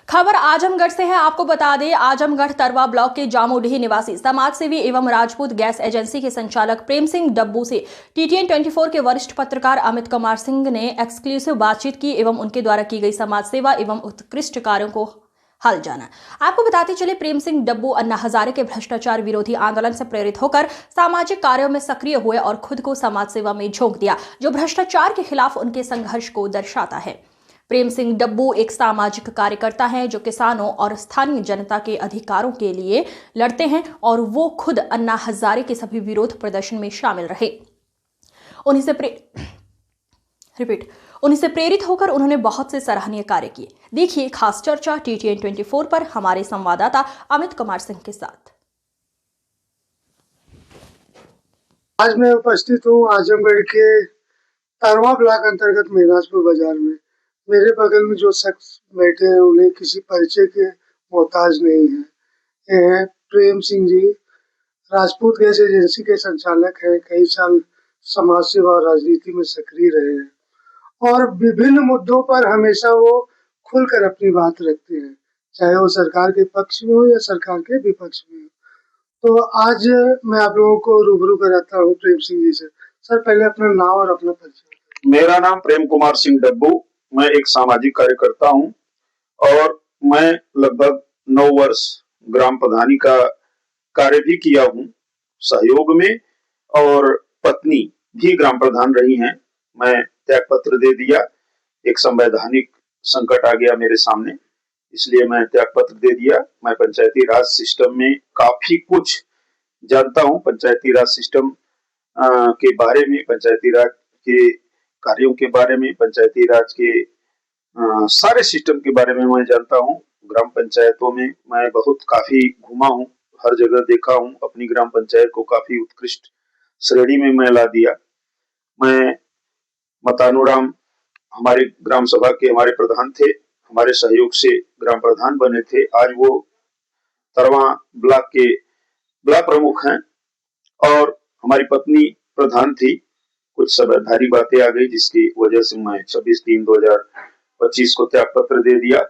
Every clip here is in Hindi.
खबर आजमगढ़ से है। आपको बता दें, आजमगढ़ तरवा ब्लॉक के जामोडीह निवासी समाजसेवी एवं राजपूत गैस एजेंसी के संचालक प्रेम सिंह डब्बू से TTN 24 के वरिष्ठ पत्रकार अमित कुमार सिंह ने एक्सक्लूसिव बातचीत की एवं उनके द्वारा की गई समाज सेवा एवं उत्कृष्ट कार्यों को हाल जाना। आपको बताते चले, प्रेम सिंह डब्बू अन्ना हजारे के भ्रष्टाचार विरोधी आंदोलन से प्रेरित होकर सामाजिक कार्यों में सक्रिय हुए और खुद को समाज सेवा में झोंक दिया, जो भ्रष्टाचार के खिलाफ उनके संघर्ष को दर्शाता है। प्रेम सिंह डब्बू एक सामाजिक कार्यकर्ता हैं जो किसानों और स्थानीय जनता के अधिकारों के लिए लड़ते हैं और वो खुद अन्ना हजारे के सभी विरोध प्रदर्शन में शामिल रहे। उन्हीं से प्रेरित होकर उन्होंने बहुत से सराहनीय कार्य किए। देखिए खास चर्चा TTN 24 पर हमारे संवाददाता अमित कुमार सिंह के साथ। आज मैं उपस्थित हूँ आजमगढ़ के तरवा ब्लॉक अंतर्गत मेहराजपुर बाजार में। मेरे बगल में जो शख्स बैठे हैं उन्हें किसी परिचय के मोहताज नहीं है। ये है प्रेम सिंह जी, राजपूत गैस एजेंसी के संचालक हैं। कई साल समाज सेवा और राजनीति में सक्रिय रहे हैं और विभिन्न मुद्दों पर हमेशा वो खुलकर अपनी बात रखते हैं, चाहे वो सरकार के पक्ष में हो या सरकार के विपक्ष में हो। तो आज मैं आप लोगों को रूबरू कराता हूँ प्रेम सिंह जी से। सर, पहले अपना नाम और अपना परिचय। मेरा नाम प्रेम कुमार सिंह डब्बू, मैं एक सामाजिक कार्यकर्ता हूं और मैं लगभग 9 वर्ष ग्राम प्रधानी का कार्य भी किया हूं सहयोग में, और पत्नी भी ग्राम प्रधान रही हैं। मैं त्याग पत्र दे दिया, एक संवैधानिक संकट आ गया मेरे सामने, इसलिए मैं त्याग पत्र दे दिया। मैं पंचायती राज सिस्टम में काफी कुछ जानता हूं, पंचायती राज सिस्टम के बारे में, पंचायती राज के कार्यों के बारे में, पंचायती राज के सारे सिस्टम के बारे में मैं जानता हूं। ग्राम पंचायतों में मैं बहुत काफी घूमा हूं, हर जगह देखा हूं, अपनी ग्राम पंचायत को काफी उत्कृष्ट श्रेणी में मैं ला दिया। मैं मतानुराम हमारे ग्राम सभा के हमारे प्रधान थे, हमारे सहयोग से ग्राम प्रधान बने थे। आज वो तरवा ब्लॉक के ब्लॉक प्रमुख हैं और हमारी पत्नी प्रधान थी। कुछ संवैधानिक बातें आ गई जिसकी वजह से मैं 26/3/2025 को त्याग पत्र दे दिया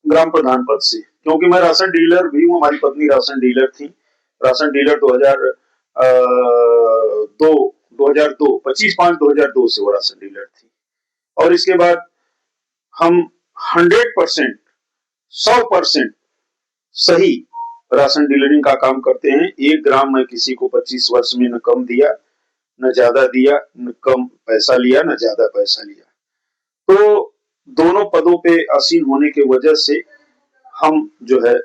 ग्राम प्रधान पद से, क्योंकि मैं राशन डीलर भी हूँ। हमारी पत्नी राशन डीलर थी, राशन डीलर 25/5/2002 से वो राशन डीलर थी। और इसके बाद हम 100% 100% सही राशन डीलरिंग का काम करते हैं। एक ग्राम में किसी को 25 वर्ष में न कम दिया, न ज्यादा दिया, न कम पैसा लिया, न ज्यादा पैसा लिया। तो दोनों पदों पे आसीन होने के वजह से हम जो है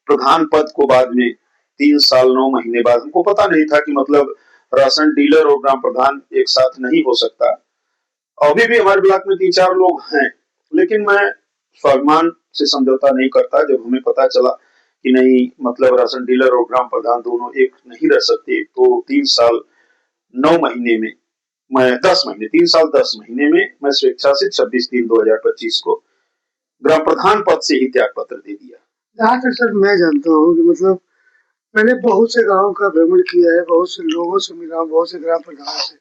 प्रधान पद को बाद में 3 साल 9 महीने बाद, हमको पता नहीं था कि मतलब राशन डीलर और ग्राम प्रधान एक साथ नहीं हो सकता। अभी भी हमारे ब्लॉक में 3-4 लोग हैं, लेकिन मैं स्वाभिमान से समझौता नहीं करता। जब हमें पता चला कि नहीं, मतलब राशन डीलर और ग्राम प्रधान दोनों एक नहीं रह सकते, तो 3 साल 9 महीने में मैं 10 महीने 3 साल 10 महीने में मैं स्वेच्छा से 26/3/2025 को ग्राम प्रधान पद से ही त्याग पत्र दे दिया। जहाँ तक सर मैं जानता हूँ कि मतलब मैंने बहुत से गाँव का भ्रमण किया है, बहुत से लोगों से मिला, बहुत से ग्राम प्रधान से,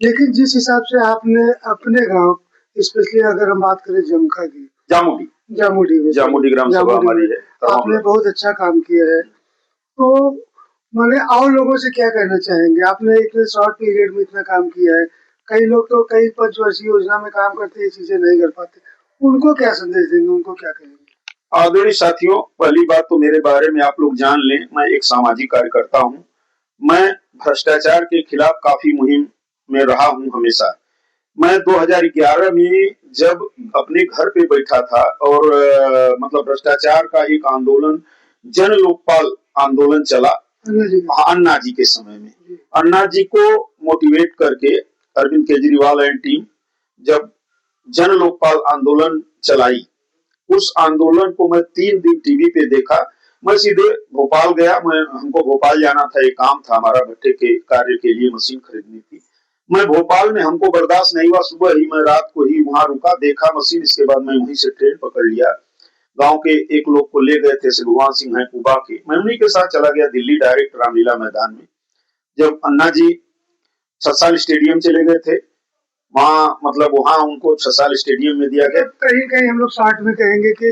लेकिन जिस हिसाब से आपने अपने गाँव, स्पेशली अगर हम बात करें जमखा की, जामोडी ग्राम सभा हमारी है, आपने बहुत अच्छा काम किया है। तो मैंने और लोगों से क्या कहना चाहेंगे? आपने इतने शॉर्ट पीरियड में इतना काम किया है। कई लोग तो कई पंचवर्षीय योजना में काम करते ये चीजें नहीं कर पाते, उनको क्या संदेश देंगे, उनको क्या कहेंगे? आदरणीय साथियों, पहली बात तो मेरे बारे में आप लोग जान लें, मैं एक सामाजिक कार्यकर्ता हूँ। मैं भ्रष्टाचार के खिलाफ काफी मुहिम में रहा हूँ हमेशा। मैं 2011 में जब अपने घर पे बैठा था और मतलब भ्रष्टाचार का एक आंदोलन, जन लोकपाल आंदोलन चला अन्ना जी के समय में, अन्ना जी को मोटिवेट करके अरविंद केजरीवाल एंड टीम जब जन लोकपाल आंदोलन चलाई, उस आंदोलन को मैं 3 दिन टीवी पे देखा। मैं सीधे भोपाल गया, हमको भोपाल जाना था, एक काम था हमारा, भट्टे के कार्य के लिए मशीन खरीदनी थी। मैं भोपाल में, हमको बर्दाश्त नहीं हुआ, सुबह ही मैं रात को ही वहां रुका, देखा मशीन। इसके बाद मैं वहीं से ट्रेन पकड़ लिया, गांव के एक लोग को ले गए थे, भगवान सिंह है कुबा के, मैं उन्हीं के साथ चला गया दिल्ली डायरेक्ट रामलीला मैदान में। जब अन्ना जी 6 साल स्टेडियम चले गए थे, वहाँ मतलब वहाँ उनको 6 साल स्टेडियम में दिया गया। कहीं कहीं हम लोग शॉर्ट में कहेंगे कि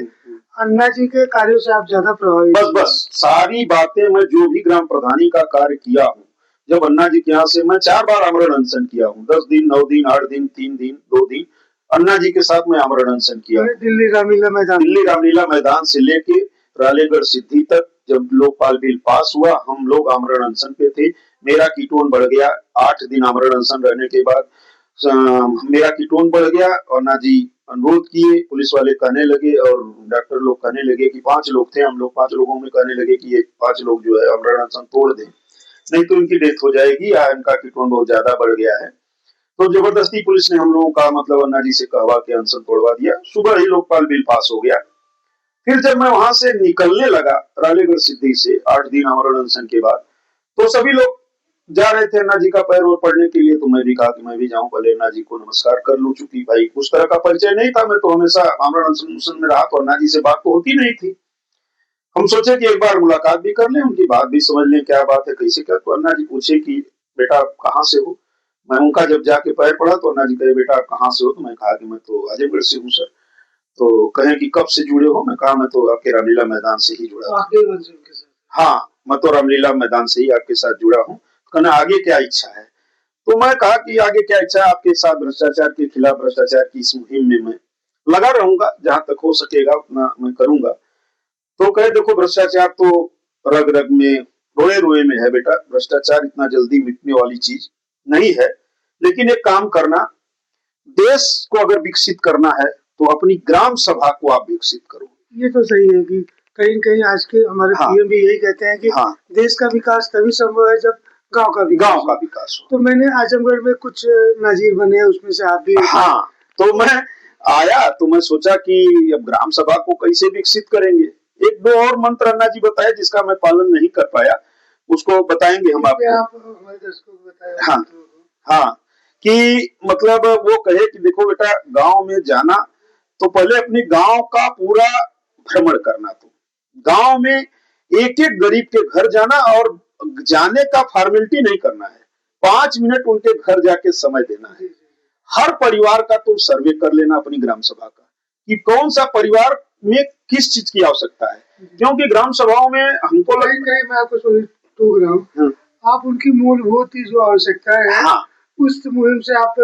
अन्ना जी के कार्यों से आप ज्यादा प्रभावित? बस सारी बातें, मैं जो भी ग्राम प्रधानी का कार्य किया हूँ, जब अन्ना जी के यहाँ से मैं 4 बार आमरण अनशन किया हूँ, 10 दिन, 9 दिन, 8 दिन, 3 दिन, 2 दिन, अन्ना जी के साथ मैं आमरण अनशन किया। दिल्ली रामलीला मैदान से लेके रालेगढ़ सिद्धि तक जब लोकपाल बिल पास हुआ, हम लोग आमरण अनशन पे थे। मेरा कीटोन बढ़ गया, 8 दिन आमरण अनशन रहने के बाद मेरा कीटोन बढ़ गया और अन्ना जी अनुरोध किए, पुलिस वाले कहने लगे और डॉक्टर लोग कहने लगे कि 5 लोग थे, हम लोग 5 लोगों में कहने लगे कि ये 5 लोग जो है आमरण अनशन तोड़ दें, नहीं तो इनकी डेथ हो जाएगी या इनका कीटोन बहुत ज्यादा बढ़ गया है। तो जबरदस्ती पुलिस ने हम लोगों का मतलब अन्ना जी से कहवा के अनशन तोड़वा दिया। सुबह ही लोकपाल बिल पास हो गया। फिर जब मैं वहां से निकलने लगा रालेगढ़ सिद्धि से 8 दिन आमरण अनशन के बाद, तो सभी लोग जा रहे थे अन्ना जी का पैर और पढ़ने के लिए, तो मैं भी कहा कि मैं भी जाऊं, पहले अन्ना जी को नमस्कार कर लूं, चूंकि भाई उस तरह का परिचय नहीं था, मैं तो हमेशा आमरण अनशन में रहा, तो अन्ना जी से बात तो होती नहीं थी। हम सोचे कि एक बार मुलाकात भी कर लें, उनकी बात भी समझ लें, क्या बात है, कैसे क्या। तो अन्ना जी पूछे कि बेटा आप कहाँ से हो? मैं उनका जब जाके पैर पड़ा तो अन्ना जी कहे बेटा आप कहाँ से हो? तो मैं कहा कि मैं तो आजमगढ़ से हूँ सर। तो कहे कि कब से जुड़े हो? मैं कहा मैं तो आपके रामलीला मैदान से ही जुड़ा हूँ। हाँ, मैं तो रामलीला मैदान से ही आपके साथ जुड़ा हूँ। कहना आगे क्या इच्छा है? तो मैं कहा कि आगे क्या इच्छा है, आपके साथ भ्रष्टाचार के खिलाफ, भ्रष्टाचार की इस मुहिम में मैं लगा रहूंगा, जहां तक हो सकेगा उतना मैं करूंगा। तो कहे देखो भ्रष्टाचार तो रग रग में, रोए रोए में है बेटा, भ्रष्टाचार इतना जल्दी मिटने वाली चीज नहीं है, लेकिन एक काम करना, देश को अगर विकसित करना है तो अपनी ग्राम सभा को आप विकसित करो। ये तो सही है कि कहीं कहीं आज के हमारे पीएम भी यही कहते हैं कि देश का विकास तभी संभव है जब गांव का विकास हो। तो मैंने आजमगढ़ में कुछ नाजीर बने, उसमें से आप भी। हाँ, तो मैं आया तो मैं सोचा कि अब ग्राम सभा को कैसे विकसित करेंगे। एक दो और मंत्र अन्ना जी बताया जिसका मैं पालन नहीं कर पाया, उसको बताएंगे हम आपको। हमारे दर्शकों को बताया। हाँ हाँ, कि मतलब वो कहे कि देखो बेटा, गांव में जाना तो पहले अपने गांव का पूरा भ्रमण करना, तो गांव में एक एक गरीब के घर जाना और जाने का फॉर्मेलिटी नहीं करना है, 5 मिनट उनके घर जाके समय देना है। हर परिवार का तुम सर्वे कर लेना अपनी ग्राम सभा का, कि कौन सा परिवार में किस चीज की आवश्यकता है, क्योंकि ग्राम सभाओं में हमको मैं आपको टोक रहा हूँ, आप उनकी मूलभूत जो आवश्यकता है उस मुहिम से आप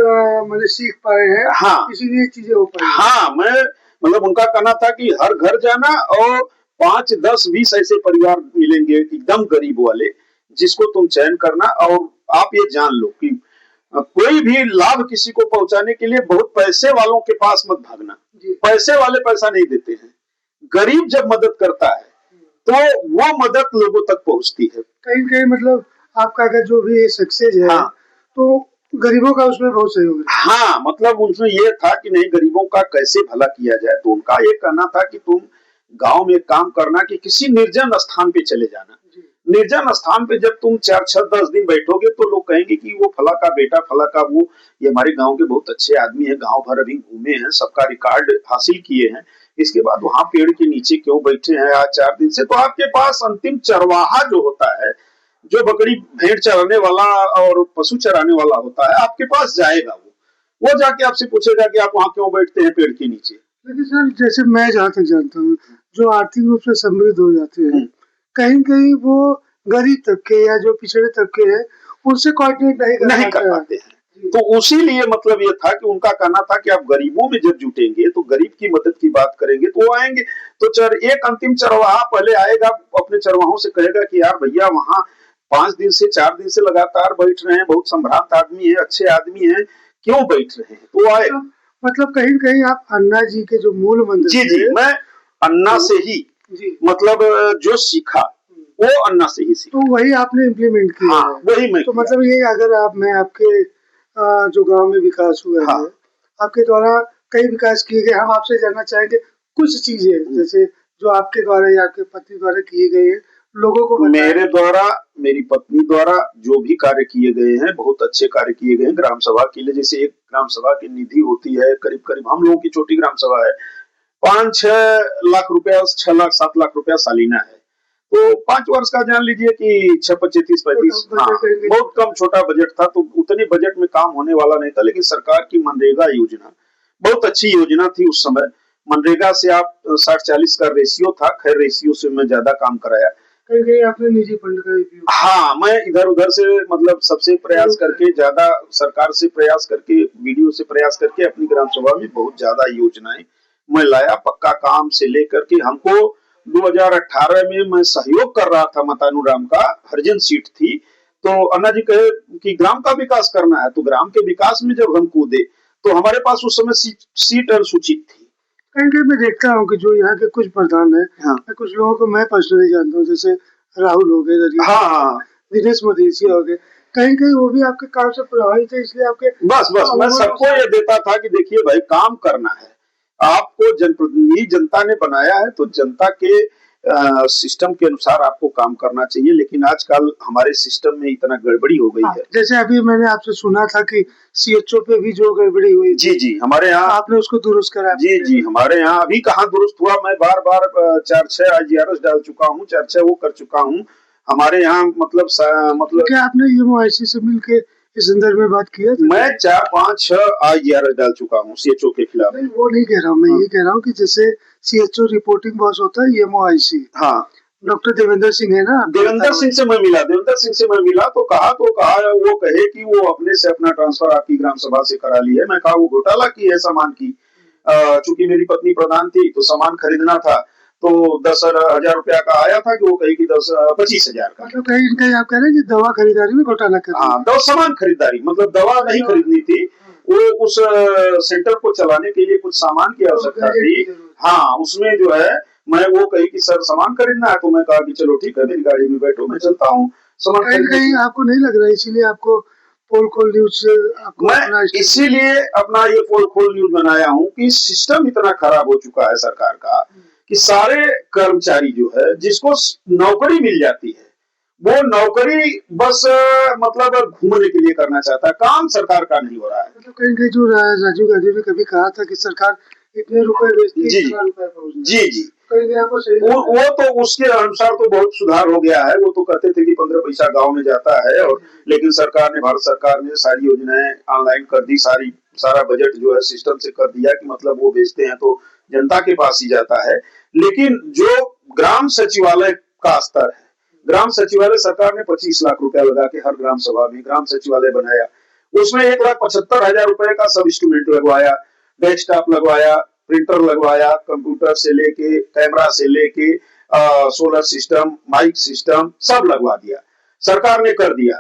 मतलब सीख पाए हैं, इसीलिए चीजें हो पाई। हाँ, मैं मतलब उनका कहना था कि हर घर जाना और 5, 10, 20 ऐसे परिवार मिलेंगे एकदम गरीब वाले, जिसको तुम चयन करना, और आप ये जान लो कि कोई भी लाभ किसी को पहुंचाने के लिए बहुत पैसे वालों के पास मत भागना, पैसे वाले पैसा नहीं देते हैं। गरीब जब मदद करता है तो वो मदद लोगों तक पहुंचती है। कहीं कहीं मतलब आपका अगर जो भी सक्सेस है तो गरीबों का उसमें बहुत सहयोग है। हाँ, मतलब उसमें ये था कि नहीं, गरीबों का कैसे भला किया जाए। तो उनका ये कहना था कि तुम गांव में काम करना कि किसी निर्जन स्थान पे चले जाना। निर्जन स्थान पे जब तुम 4, 6, 10 दिन बैठोगे तो लोग कहेंगे कि वो फला का बेटा, फला का वो, ये हमारे गांव के बहुत अच्छे आदमी है, गांव भर अभी घूमे हैं, सबका रिकॉर्ड हासिल किए हैं, इसके बाद वहां पेड़ के नीचे क्यों बैठे हैं आज 4 दिन से। तो आपके पास अंतिम चरवाहा जो होता है, जो बकरी भेड़ चराने वाला और पशु चराने वाला होता है, आपके पास जाएगा, वो जाके आपसे पूछेगा कि आप वहां क्यों बैठते हैं पेड़ के नीचे। लेकिन सर, जैसे मैं जहाँ तक जानता हूँ, जो आर्थिक रूप से समृद्ध हो जाते हैं, कहीं कहीं वो गरीब तबके या जो पिछड़े तबके हैं उनसे कोऑर्डिनेट नहीं कर पाते हैं। तो उसीलिए मतलब ये था कि उनका कहना था कि आप गरीबों में जब जुटेंगे तो गरीब की मदद की बात करेंगे तो वो आएंगे। तो एक अंतिम चरवाहा पहले आएगा, अपने चरवाहों से कहेगा कि यार भैया वहाँ 5 दिन से 4 दिन से लगातार बैठ रहे हैं, बहुत सम्राट आदमी है, अच्छे आदमी है, क्यों बैठ रहे हैं। तो आए मतलब कहीं कहीं आप अन्ना जी के जो मूल मंत्र। जी, मैं अन्ना से ही मतलब जो सीखा वो अन्ना से ही सीखा, तो वही आपने इम्प्लीमेंट किया। वही मैं तो मतलब ये अगर मैं आपके जो गांव में विकास हुआ है, आपके द्वारा कई विकास किए गए, हम आपसे जानना चाहेंगे कुछ चीजें जैसे जो आपके द्वारा या आपके पत्नी द्वारा किए गए हैं, लोगों को मेरे द्वारा, मेरी पत्नी द्वारा जो भी कार्य किए गए हैं, बहुत अच्छे कार्य किए गए हैं ग्राम सभा के लिए। जैसे एक ग्राम सभा की निधि होती है, करीब करीब हम लोगों की छोटी ग्राम सभा है, 5-6 लाख रुपया, 6 लाख 7 लाख रुपया सालीना है। तो 5 वर्ष का जान लीजिए कि 6-35 बहुत कम छोटा बजट था। तो उतने बजट में काम होने वाला नहीं था, लेकिन सरकार की मनरेगा योजना बहुत अच्छी योजना थी उस समय, मनरेगा से आप 60-40 का रेशियो था, खैर रेशियो से मैं ज्यादा काम कराया। कहीं कहीं आपने निजी फंड का उपयोग। हाँ, मैं इधर उधर से मतलब सबसे प्रयास करके, ज्यादा सरकार से प्रयास करके, वीडियो से प्रयास करके अपनी ग्राम सभा में बहुत ज्यादा योजनाएं मैं लाया। पक्का काम से लेकर के हमको 2018 में मैं सहयोग कर रहा था मतानुराम का, हरिजन सीट थी, तो अन्ना जी कहे कि ग्राम का विकास करना है, तो ग्राम के विकास में जब हम कूदे तो हमारे पास उस समय सीट अनुसूचित थी। कहीं कहीं मैं देखता हूँ कि जो यहाँ के कुछ प्रधान है, हाँ, कुछ लोगों को मैं पर्सनली जानता हूँ, जैसे राहुल हो गए, हाँ, दिनेश मदेशिया हो गए, कहीं कहीं वो भी आपके काम से प्रभावित है, इसलिए आपके बस मैं सबको ये देता था कि देखिए भाई, काम करना है आपको, जनप्रतिनिधि जनता ने बनाया है, तो जनता के सिस्टम के अनुसार आपको काम करना चाहिए। लेकिन आजकल हमारे सिस्टम में इतना गड़बड़ी हो गई है। जैसे अभी मैंने आपसे सुना था कि सीएचओ पे भी जो गड़बड़ी हुई, जी हमारे यहाँ आपने उसको दुरुस्त करा। जी हमारे यहाँ अभी कहाँ दुरुस्त हुआ, मैं बार 4-6 IGRS डाल चुका हूँ, 4-6 वो कर चुका हूँ हमारे यहाँ। मतलब क्या आपने यूएमओआईसी से मिलके इस संदर्भ में बात किया? मैं 4-5-6 IGRS डाल चुका हूँ सीएचओ के खिलाफ। नहीं, वो नहीं कह रहा हूँ मैं, ये कह रहा हूँ कि जैसे सीएचओ रिपोर्टिंग बॉस होता है यूएमओआईसी। हाँ, डॉक्टर देवेंद्र सिंह है ना, देवेंद्र सिंह से मैं मिला तो कहा वो कहे कि वो अपने से अपना ट्रांसफर आपकी ग्राम सभा से करा ली है। मैं कहा वो घोटाला की है सामान की, चूंकि मेरी पत्नी प्रधान थी तो सामान खरीदना था, तो 10,000 रुपया का आया था कि वो कही कि 25,000 का। मतलब कहीं आप कह रहे हैं कि दवा खरीदारी में घोटाला कर। हाँ, सामान खरीदारी, मतलब दवा नहीं खरीदनी थी, वो उस सेंटर को चलाने के लिए कुछ सामान की आवश्यकता थी। हाँ, उसमें जो है मैं वो कही कि सर सामान खरीदना है, तो मैं कहा कि चलो ठीक है, मेरी गाड़ी में बैठो, मैं चलता हूँ सामान खरीदने। कहीं आपको नहीं लग रहा है इसीलिए आपको पोल खोल न्यूज मैं इसीलिए अपना ये पोल खोल न्यूज बनाया हूँ कि सिस्टम इतना खराब हो चुका है सरकार का कि सारे कर्मचारी जो है, जिसको नौकरी मिल जाती है, वो नौकरी बस मतलब घूमने के लिए करना चाहता है, काम सरकार का नहीं हो रहा है। मतलब कहीं जो राजीव गांधी ने कभी कहा था कि सरकार इतने रुपए भेजती है, इतना रुपए जी वो तो उसके अनुसार तो बहुत सुधार हो गया है। वो तो कहते थे कि 15 पैसा गांव में जाता है, और लेकिन भारत सरकार ने सारी योजनाएं ऑनलाइन कर दी, सारा बजट जो है सिस्टम से कर दिया कि मतलब वो भेजते हैं तो जनता के पास ही जाता है। लेकिन जो ग्राम सचिवालय का स्तर है, ग्राम सचिवालय सरकार ने 25 लाख रुपया लगा के हर ग्राम सभा में ग्राम सचिवालय बनाया, उसमें 1,75,000 रुपए का सब इंस्ट्रूमेंट लगवाया, डेस्कटॉप लगवाया, प्रिंटर लगवाया, कंप्यूटर से लेके कैमरा से लेके सोलर सिस्टम, माइक सिस्टम सब लगवा दिया, सरकार ने कर दिया,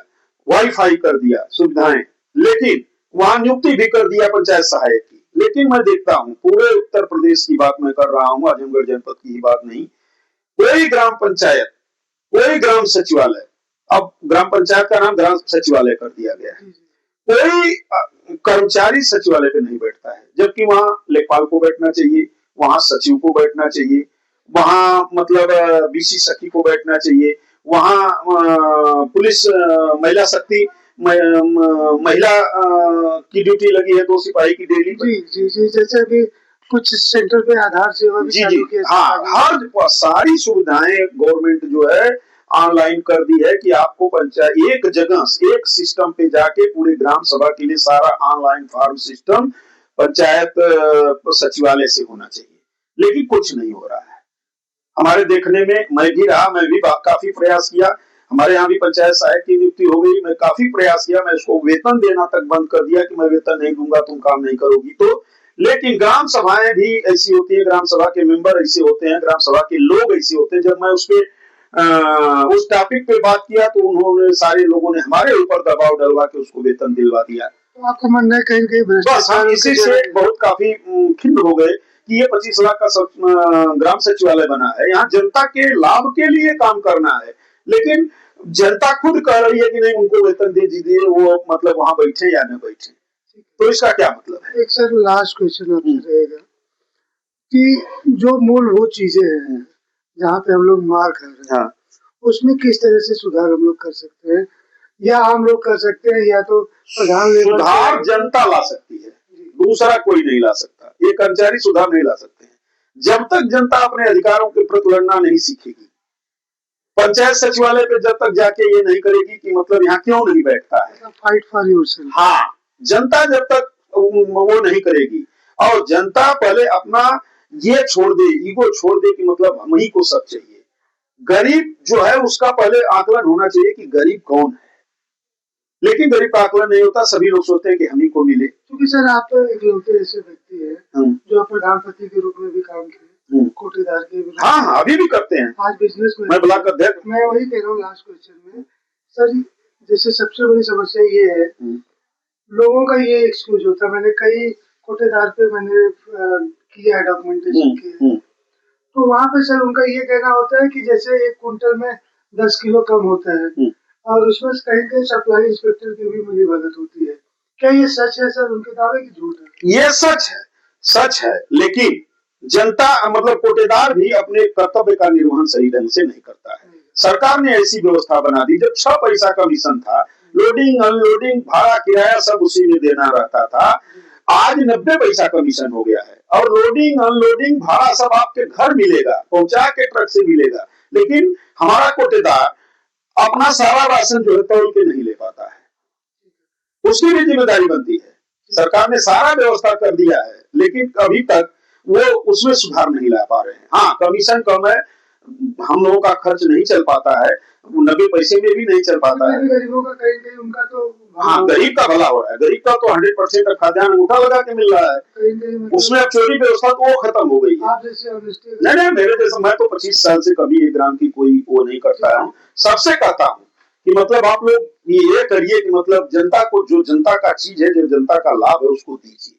वाईफाई कर दिया सुविधाएं, लेकिन वहां नियुक्ति भी कर दिया पंचायत सहायक की। लेकिन मैं देखता हूं, पूरे उत्तर प्रदेश की बात मैं कर रहा हूं, आजमगढ़ जनपद की ही बात नहीं, कोई ग्राम पंचायत, कोई ग्राम सचिवालय, अब ग्राम पंचायत का नाम ग्राम सचिवालय कर दिया गया है, कोई कर्मचारी सचिवालय पे नहीं बैठता है, जबकि वहां लेखपाल को बैठना चाहिए, वहां सचिव को बैठना चाहिए, वहां मतलब बीसी सखी को बैठना चाहिए, वहां पुलिस महिला शक्ति महिला की ड्यूटी लगी है, 2 सिपाही की डेली। जी जैसे अभी कुछ सेंटर पे आधार सेवा भी चालू की है। हाँ, हर सारी सुविधाएं गवर्नमेंट जो है ऑनलाइन कर दी है कि आपको पंचायत एक जगह एक सिस्टम पे जाके पूरे ग्राम सभा के लिए सारा ऑनलाइन फॉर्म सिस्टम पंचायत सचिवालय से होना चाहिए, लेकिन कुछ नहीं हो रहा है हमारे देखने में। मैं भी काफी प्रयास किया, हमारे यहाँ भी पंचायत सहायक की नियुक्ति हो गई, मैं काफी प्रयास किया, मैं उसको वेतन देना तक बंद कर दिया कि मैं वेतन नहीं दूंगा, तुम काम नहीं करोगी तो। लेकिन ग्राम सभाएं भी ऐसी होती है, ग्राम सभा के मेंबर ऐसे होते हैं, ग्राम सभा के लोग ऐसे होते हैं। जब मैं उस टॉपिक पे बात किया तो उन्होंने, सारे लोगों ने हमारे ऊपर दबाव डलवा के उसको वेतन दिलवा दिया। तो आपको मानना है कहीं बस हम इसी से बहुत काफी खिन्न हो गए कि ये 25 लाख का ग्राम सचिवालय बना है, यहाँ जनता के लाभ के लिए काम करना है, लेकिन जनता खुद कह रही है कि नहीं उनको वेतन दे दीजिए, वो मतलब वहां बैठे या न बैठे, तो इसका क्या मतलब है? एक सर लास्ट क्वेश्चन आपसे रहेगा कि जो मूलभूत चीजें हैं जहाँ पे हम लोग मार खा रहे हैं, हाँ, उसमें किस तरह से सुधार हम लोग कर सकते हैं, या हम लोग कर सकते हैं, या तो प्रधान सुधार जनता ला सकती है, दूसरा कोई नहीं ला सकता, ये कर्मचारी सुधार नहीं ला सकते हैं। जब तक जनता अपने अधिकारों के प्रति लड़ना नहीं सीखेगी, पंचायत सचिवालय पे जब तक जाके ये नहीं करेगी कि मतलब यहाँ क्यों नहीं बैठता है, फाइट फॉर योरसेल्फ, हाँ, जनता जब तक वो नहीं करेगी, और जनता पहले अपना ये छोड़ दे, ईगो छोड़ दे कि मतलब हम ही को सब चाहिए। गरीब जो है उसका पहले आकलन होना चाहिए कि गरीब कौन है, लेकिन गरीब का आकलन नहीं होता, सभी लोग सोचते हैं कि हम ही को मिले। क्योंकि सर आप तो इकलौते ऐसे व्यक्ति है जो प्रधानमंत्री के रूप में भी काम किए, कोटेदार के भी। हाँ, अभी भी करते हैं। आज बिजनेस में मैं ब्लॉक अध्यक्ष। मैं वही कह रहा हूँ लास्ट क्वेश्चन में सर, जैसे सबसे बड़ी समस्या ये है लोगों का ये एक्सक्यूज होता है, मैंने कई कोटेदार पे मैंने किया है, डॉक्यूमेंटेशन किया है, तो वहाँ पे सर उनका ये कहना होता है कि जैसे 1 कुंटल में 10 किलो कम होता है और उसमें कहीं कहीं सप्लाई इंस्पेक्टर की भी मिलीभगत होती है। क्या ये सच है सर, उनके दावे की झूठ है? ये सच है, लेकिन जनता मतलब कोटेदार भी अपने कर्तव्य का निर्वहन सही ढंग से नहीं करता है। सरकार ने ऐसी व्यवस्था बना दी, जब 6 पैसा कमीशन था, लोडिंग अनलोडिंग भाड़ा किराया सब उसी में देना रहता था, आज 90 पैसा कमीशन हो गया है और लोडिंग अनलोडिंग भाड़ा सब आपके घर मिलेगा, पहुंचा के ट्रक से मिलेगा, लेकिन हमारा कोटेदार अपना सारा राशन जो है तौल के नहीं ले पाता है, उसकी भी जिम्मेदारी बनती है। सरकार ने सारा व्यवस्था कर दिया है, लेकिन अभी तक वो उसमें सुधार नहीं ला पा रहे हैं। हाँ, कमीशन कम है, हम लोगों का खर्च नहीं चल पाता है, 90 पैसे में भी नहीं चल पाता है। गरीबों का कहीं उनका तो हाँ, गरीब का भला हो रहा है, गरीब का तो 100% खाद्यान्न अंगूठा लगा के मिल रहा है, उसमें अब चोरी व्यवस्था तो वो खत्म हो गई है। नहीं, मेरे जैसा मैं तो 25 साल से कभी 1 ग्राम की कोई वो नहीं करता है। सबसे कहता हूँ कि मतलब आप लोग ये करिए कि मतलब जनता को जो जनता का चीज है, जो जनता का लाभ है उसको दीजिए।